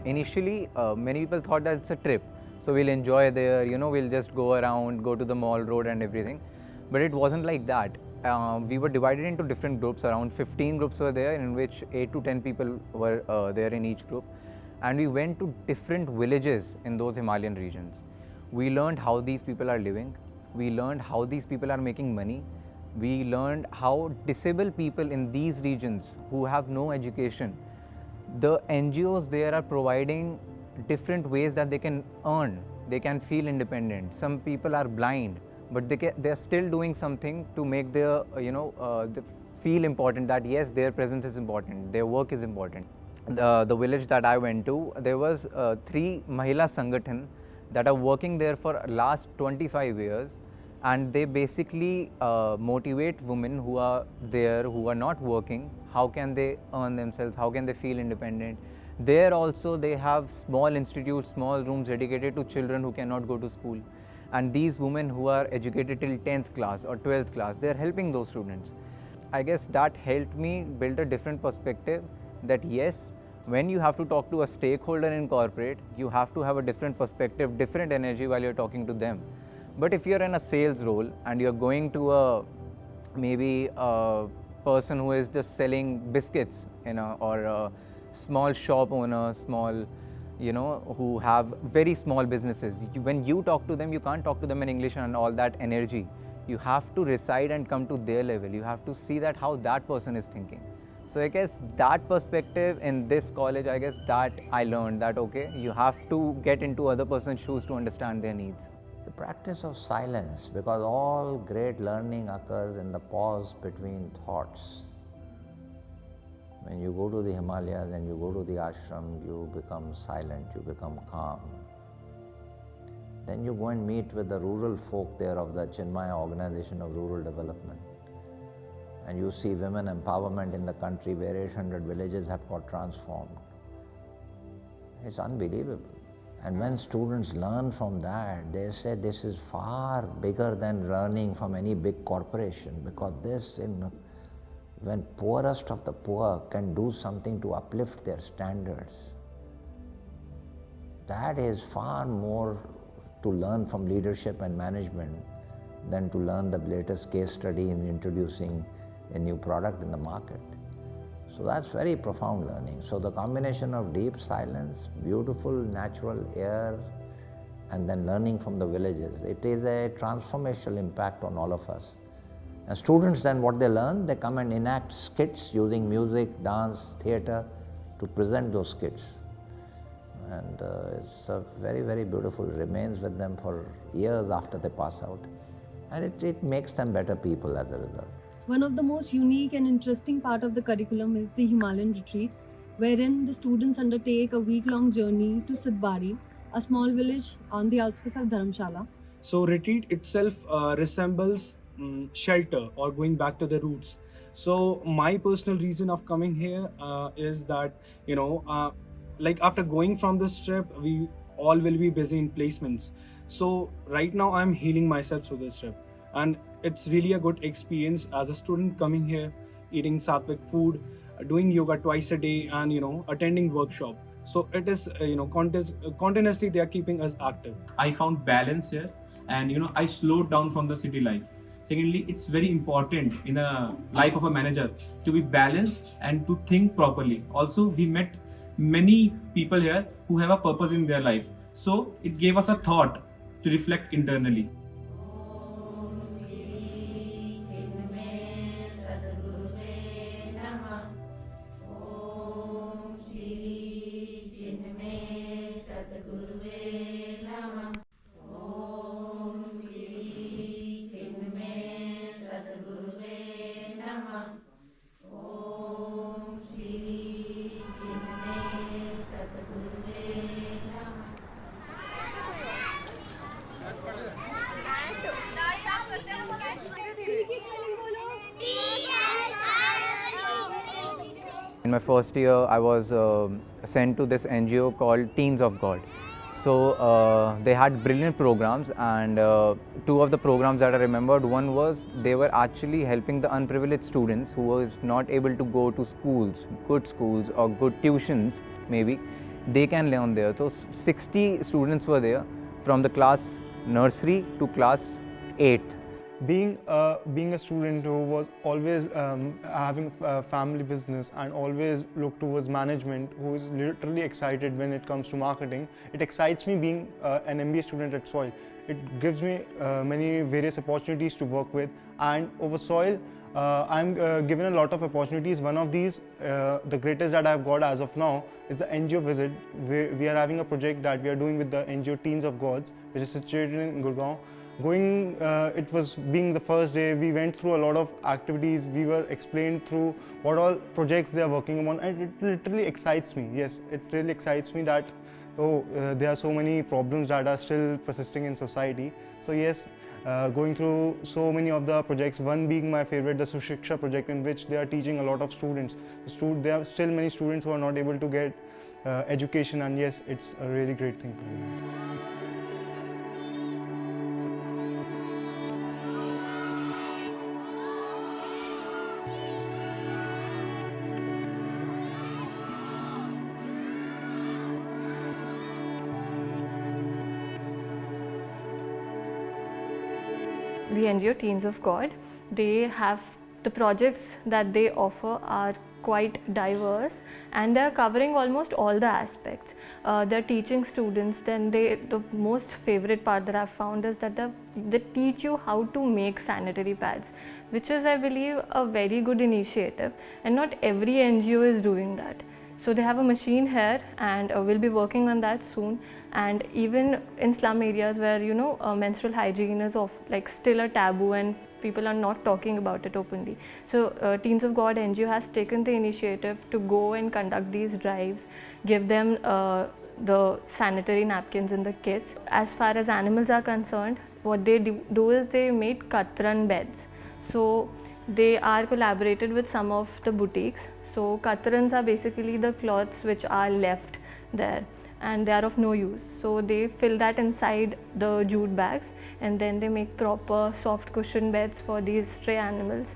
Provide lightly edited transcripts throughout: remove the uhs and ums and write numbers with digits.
initially many people thought that it's a trip, so we'll enjoy there, we'll just go around, go to the mall road and everything. But it wasn't like that. We were divided into different groups. Around 15 groups were there, in which 8 to 10 people were there in each group. And we went to different villages in those Himalayan regions. We learned how these people are living. We learned how these people are making money. We learned how disabled people in these regions who have no education, the NGOs there are providing different ways that they can earn, they can feel independent. Some people are blind, but they are still doing something to make their, feel important, that yes, their presence is important, their work is important. The village that I went to, there was 3 Mahila Sangathan that are working there for last 25 years, and they basically motivate women who are there, who are not working. How can they earn themselves? How can they feel independent? There also they have small institutes, small rooms dedicated to children who cannot go to school. And these women who are educated till 10th class or 12th class, they are helping those students. I guess that helped me build a different perspective, that yes, when you have to talk to a stakeholder in corporate, you have to have a different perspective, different energy while you're talking to them. But if you're in a sales role and you're going to maybe a person who is just selling biscuits, or a small shop owner, small, who have very small businesses, when you talk to them, you can't talk to them in English and all that energy. You have to reside and come to their level. You have to see that how that person is thinking. So I guess that perspective in this college, I guess that I learned that, okay, you have to get into other person's shoes to understand their needs. The practice of silence, because all great learning occurs in the pause between thoughts. When you go to the Himalayas and you go to the ashram, you become silent, you become calm. Then you go and meet with the rural folk there of the Chinmaya Organization of Rural Development. And you see women empowerment in the country where 800 villages have got transformed. It's unbelievable. And when students learn from that, they say this is far bigger than learning from any big corporation, because this, when poorest of the poor can do something to uplift their standards, that is far more to learn from leadership and management than to learn the latest case study in introducing a new product in the market. So that's very profound learning. So the combination of deep silence, beautiful natural air, and then learning from the villages, it is a transformational impact on all of us. And students then what they learn, they come and enact skits using music, dance, theatre to present those skits. And it's very, very beautiful. It remains with them for years after they pass out. And it makes them better people as a result. One of the most unique and interesting part of the curriculum is the Himalayan Retreat, wherein the students undertake a week-long journey to Sidbari, a small village on the outskirts of Dharamshala. So retreat itself resembles shelter or going back to the roots. So my personal reason of coming here is that, like after going from this trip, we all will be busy in placements. So right now I'm healing myself through this trip. And it's really a good experience as a student coming here, eating sattvic food, doing yoga twice a day, and attending workshop. So it is continuously they are keeping us active. I found balance here, and I slowed down from the city life. Secondly, it's very important in the life of a manager to be balanced and to think properly. Also, we met many people here who have a purpose in their life. So it gave us a thought to reflect internally. In my first year, I was sent to this NGO called Teens of God. So they had brilliant programs, and 2 of the programs that I remembered, one was they were actually helping the unprivileged students who was not able to go to schools, good schools or good tuitions maybe. they can learn there. So 60 students were there from the class nursery to class 8th. Being a student who was always having a family business and always look towards management, who is literally excited when it comes to marketing, it excites me being an MBA student at SOIL. It gives me many various opportunities to work with, and over SOIL I'm given a lot of opportunities. One of these, the greatest that I've got as of now, is the NGO visit. We are having a project that we are doing with the NGO Teens of Gods, which is situated in Gurgaon. It was being the first day, we went through a lot of activities, we were explained through what all projects they are working on, and it literally excites me. Yes, it really excites me that, there are so many problems that are still persisting in society. So yes, going through so many of the projects, one being my favorite, the Sushiksha project, in which they are teaching a lot of students. There are still many students who are not able to get education, and yes, it's a really great thing for me. The NGO Teens of God, they have the projects that they offer are quite diverse, and they are covering almost all the aspects. They're teaching students. Then the most favorite part that I've found is that they teach you how to make sanitary pads, which is, I believe, a very good initiative, and not every NGO is doing that. So they have a machine here, and we'll be working on that soon. And even in slum areas where menstrual hygiene is still a taboo and people are not talking about it openly. So Teens of God NGO has taken the initiative to go and conduct these drives, give them the sanitary napkins in the kits. As far as animals are concerned, what they do is they make katran beds. So they are collaborated with some of the boutiques. So katrans are basically the cloths which are left there, and they are of no use. So they fill that inside the jute bags, and then they make proper soft cushion beds for these stray animals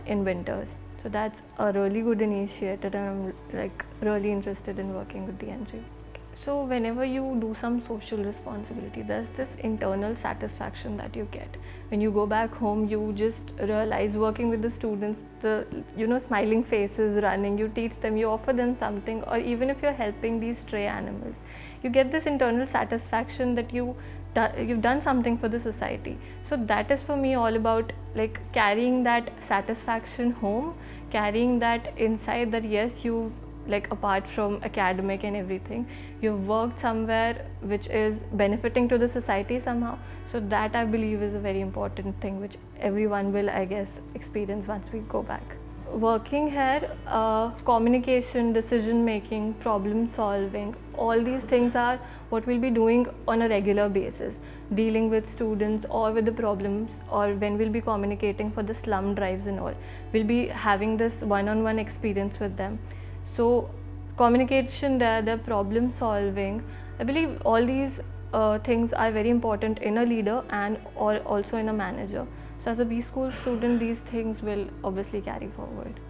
in winters. So that's a really good initiative, and I'm really interested in working with the NGO. So whenever you do some social responsibility, there's this internal satisfaction that you get. When you go back home, you just realize, working with the students, the smiling faces running, you teach them, you offer them something, or even if you're helping these stray animals, you get this internal satisfaction that you've done something for the society. So that is for me all about carrying that satisfaction home, carrying that inside, that yes, you've apart from academic and everything, you've worked somewhere which is benefiting to the society somehow. So that, I believe, is a very important thing which everyone will, I guess, experience once we go back. Working here, communication, decision making, problem solving, all these things are what we'll be doing on a regular basis, dealing with students or with the problems, or when we'll be communicating for the slum drives and all, we'll be having this one-on-one experience with them. So communication there, the problem solving, I believe all these things are very important in a leader and also in a manager. So as a B school student, these things will obviously carry forward.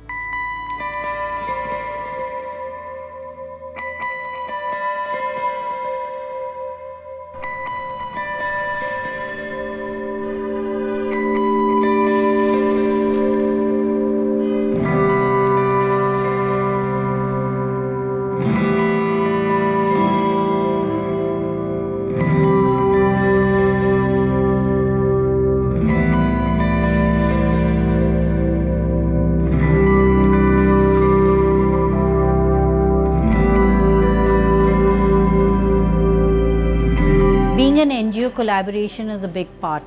Being an NGO collaboration is a big part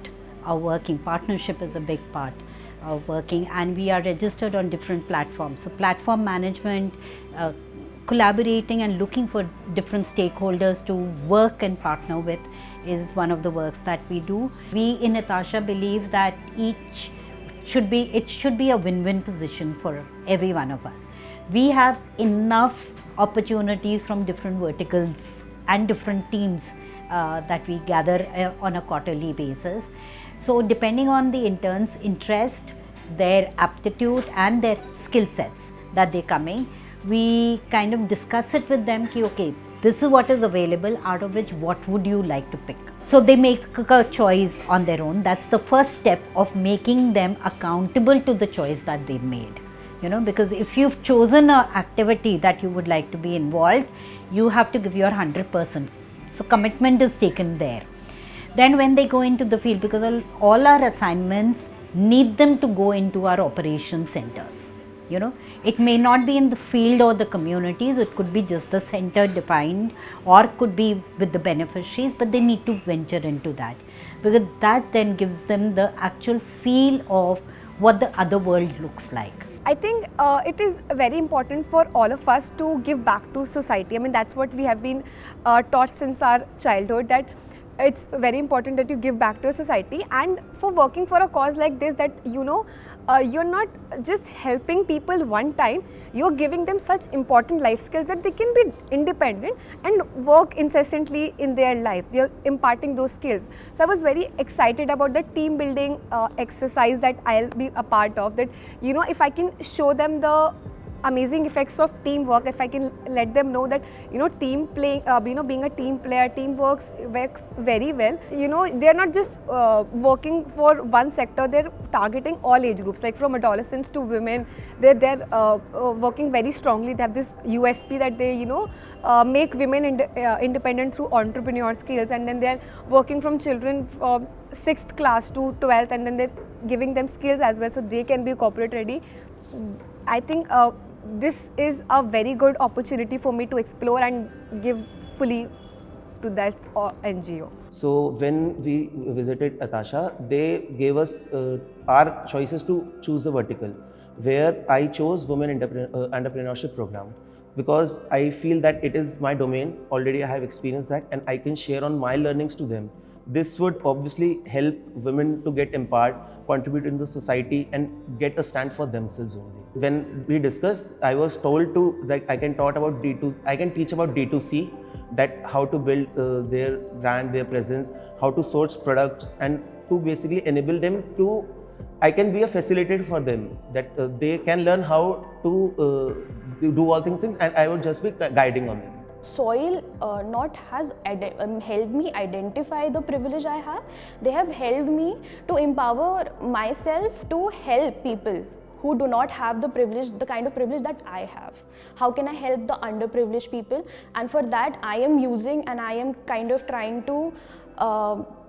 of working. Partnership is a big part of working, and we are registered on different platforms. So platform management, collaborating and looking for different stakeholders to work and partner with is one of the works that we do. We in Natasha believe that it should be a win-win position for every one of us. We have enough opportunities from different verticals and different teams that we gather on a quarterly basis. So depending on the interns' interest, their aptitude and their skill sets that they're coming, we kind of discuss it with them, okay, this is what is available, out of which what would you like to pick. So they make a choice on their own. That's the first step of making them accountable to the choice that they made. Because if you've chosen an activity that you would like to be involved, you have to give your 100%. So commitment is taken there. Then when they go into the field, because all our assignments need them to go into our operation centers. It may not be in the field or the communities, it could be just the center defined, or could be with the beneficiaries, but they need to venture into that, because that then gives them the actual feel of what the other world looks like. I think it is very important for all of us to give back to society. I mean, that's what we have been taught since our childhood, that it's very important that you give back to your society. And for working for a cause like this, that you're not just helping people one time, you're giving them such important life skills that they can be independent and work incessantly in their life. You're imparting those skills. So I was very excited about the team building exercise that I'll be a part of, that if I can show them the amazing effects of teamwork, if I can let them know that team playing, being a team player, team works very well. They're not just working for one sector, they're targeting all age groups, like from adolescents to women. They're working very strongly. They have this USP that they make women independent through entrepreneur skills, and then they're working from children from 6th class to 12th, and then they're giving them skills as well so they can be corporate ready. I think this is a very good opportunity for me to explore and give fully to that NGO. So when we visited Atasha, they gave us our choices to choose the vertical, where I chose Women Entrepreneurship program, because I feel that it is my domain. Already I have experienced that, and I can share on my learnings to them. This would obviously help women to get empowered, contribute in the society, and get a stand for themselves only. When we discussed, I was told to, like, I can teach about D2C, that how to build their brand, their presence, how to source products, and to basically enable them to, I can be a facilitator for them, that they can learn how to do all things, and I would just be guiding on them. SOIL not has helped me identify the privilege I have. They have helped me to empower myself to help people who do not have the privilege, the kind of privilege that I have. How can I help the underprivileged people? And for that, I am using, and I am kind of trying to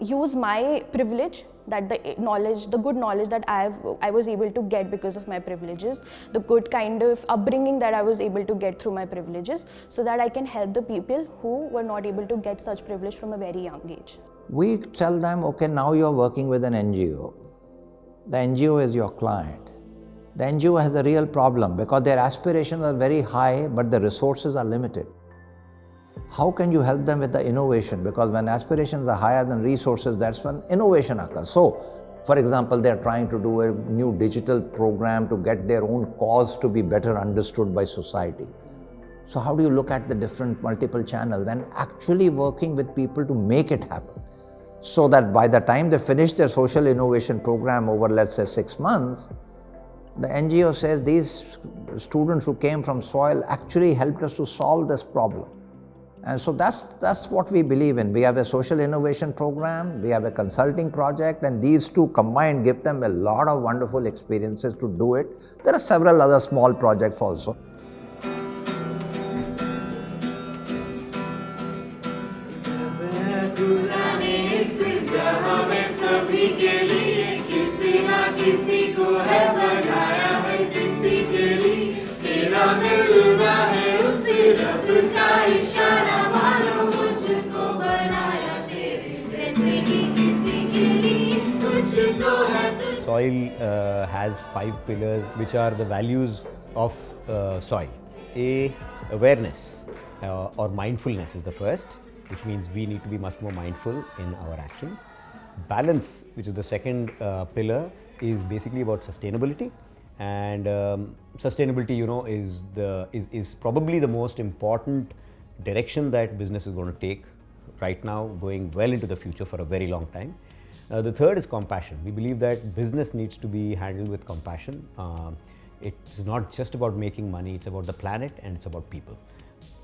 use my privilege, that the good knowledge that I was able to get because of my privileges, the good kind of upbringing that I was able to get through my privileges, so that I can help the people who were not able to get such privilege from a very young age. We tell them, okay, now you're working with an NGO. The NGO is your client. The NGO has a real problem because their aspirations are very high, but the resources are limited. How can you help them with the innovation? Because when aspirations are higher than resources, that's when innovation occurs. So, for example, they're trying to do a new digital program to get their own cause to be better understood by society. So how do you look at the different multiple channels and actually working with people to make it happen? So that by the time they finish their social innovation program over, let's say, 6 months, the NGO says these students who came from SOIL actually helped us to solve this problem. And so that's what we believe in. We have a social innovation program, we have a consulting project, and these two combined give them a lot of wonderful experiences to do it. There are several other small projects also. SOIL has 5 pillars, which are the values of SOIL. Awareness or mindfulness is the first, which means we need to be much more mindful in our actions. Balance, which is the second pillar, is basically about sustainability. And sustainability, is probably the most important direction that business is going to take right now, going well into the future for a very long time. The third is compassion. We believe that business needs to be handled with compassion. It's not just about making money, it's about the planet and it's about people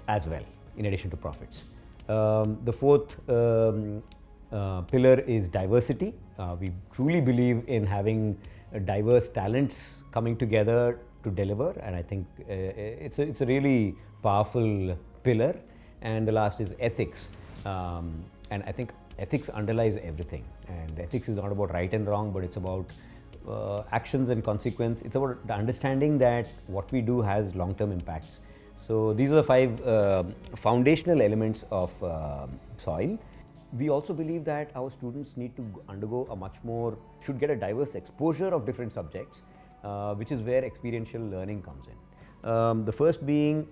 as well. in addition to profits. The fourth pillar is diversity. We truly believe in having diverse talents coming together to deliver, and I think it's a really powerful pillar. And the last is ethics, and I think ethics underlies everything, and ethics is not about right and wrong, but it's about actions and consequence. It's about the understanding that what we do has long-term impacts. So these are the 5 foundational elements of SOIL. We also believe that our students need to undergo should get a diverse exposure of different subjects, which is where experiential learning comes in. The first being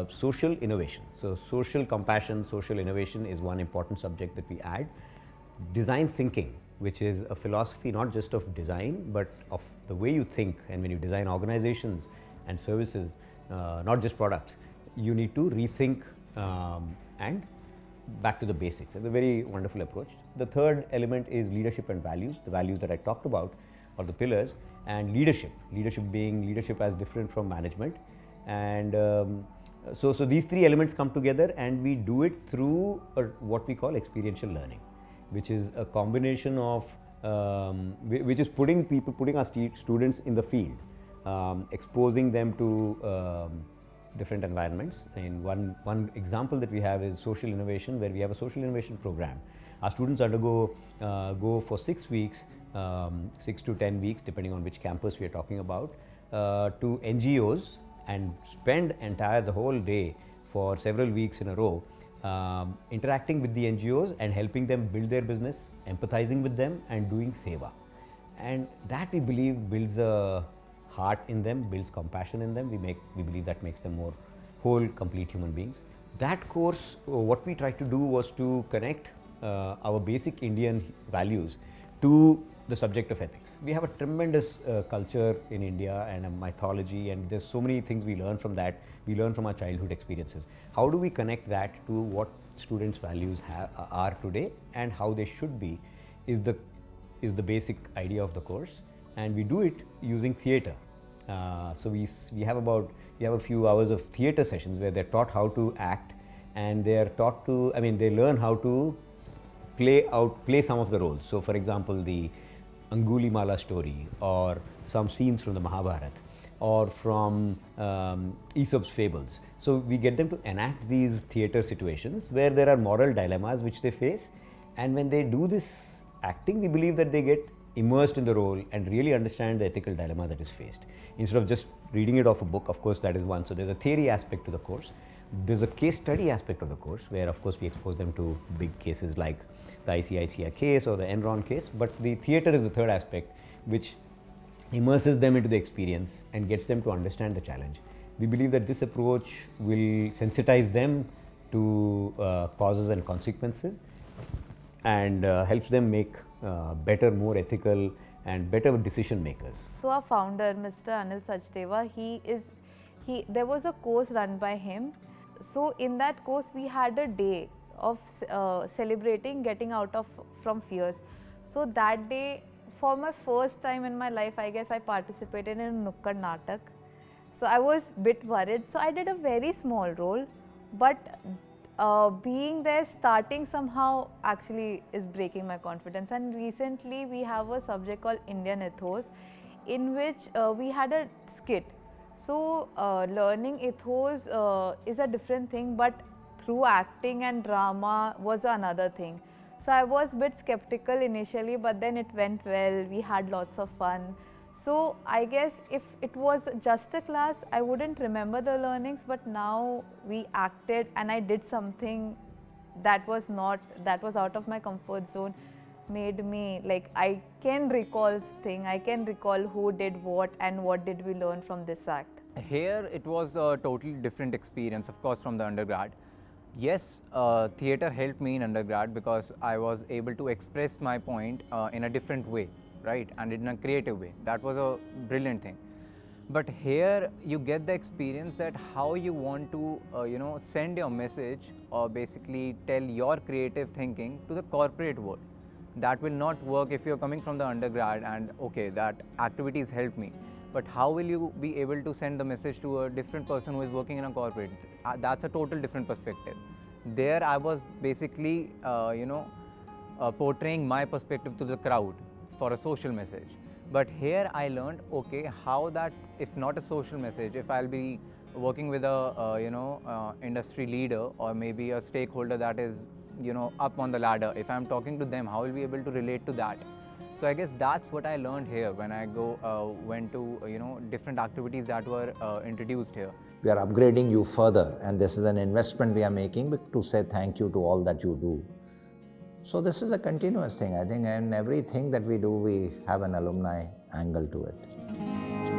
social innovation. So social compassion, social innovation is one important subject that we add. Design thinking, which is a philosophy not just of design, but of the way you think. And when you design organizations and services, not just products, you need to rethink and back to the basics. It's a very wonderful approach. The third element is leadership and values, the values that I talked about, or the pillars, and leadership being leadership as different from management. And so these 3 elements come together, and we do it through what we call experiential learning, which is a combination of which is putting our students in the field, exposing them to different environments. And one example that we have is social innovation, where we have a social innovation program. Our students go for 6 weeks, 6 to 10 weeks, depending on which campus we are talking about, to NGOs, and spend the whole day for several weeks in a row interacting with the NGOs and helping them build their business, empathizing with them, and doing seva. And that, we believe, builds a heart in them, builds compassion in them. We believe that makes them more whole, complete human beings. That course, what we tried to do was to connect our basic Indian values to the subject of ethics. We have a tremendous culture in India and a mythology, and there's so many things we learn from that. We learn from our childhood experiences. How do we connect that to what students' values are today and how they should be is the basic idea of the course. And we do it using theatre. So we have a few hours of theatre sessions where they're taught how to act, and they are taught to, they learn how to play some of the roles. So for example, the Angulimala story, or some scenes from the Mahabharata, or from Aesop's fables. So we get them to enact these theatre situations where there are moral dilemmas which they face, and when they do this acting, we believe that they get immersed in the role and really understand the ethical dilemma that is faced, instead of just reading it off a book. Of course, that is one. So there's a theory aspect to the course. There's a case study aspect of the course, where of course we expose them to big cases like the ICICI case or the Enron case, but the theatre is the third aspect, which immerses them into the experience and gets them to understand the challenge. We believe that this approach will sensitize them to causes and consequences, and helps them make better, more ethical and better decision makers. So our founder, Mr. Anil Sachdeva, there was a course run by him. So in that course, we had a day of celebrating getting out from fears. So that day, for my first time in my life, I guess I participated in a Nukkad Natak. So I was a bit worried. So I did a very small role, but being there, starting somehow actually is breaking my confidence. And recently we have a subject called Indian Ethos, in which we had a skit. So learning ethos is a different thing, but through acting and drama was another thing. So I was a bit skeptical initially, but then it went well. We had lots of fun. So I guess if it was just a class, I wouldn't remember the learnings, but now we acted and I did something that was out of my comfort zone, made me, like, I can recall things, I can recall who did what and what did we learn from this act. Here it was a totally different experience, of course, from the undergrad. Yes, theatre helped me in undergrad because I was able to express my point in a different way, right, and in a creative way. That was a brilliant thing. But here you get the experience that how you want to send your message, or basically tell your creative thinking to the corporate world. That will not work if you're coming from the undergrad and okay, that activities helped me. but how will you be able to send the message to a different person who is working in a corporate? That's a total different perspective. There I was basically, portraying my perspective to the crowd for a social message. But here I learned, okay, how that, if not a social message, if I'll be working with a, industry leader or maybe a stakeholder that is, up on the ladder, if I'm talking to them, how will we be able to relate to that? So I guess that's what I learned here when I went to, different activities that were introduced here. We are upgrading you further, and this is an investment we are making to say thank you to all that you do. So this is a continuous thing, I think, and everything that we do, we have an alumni angle to it.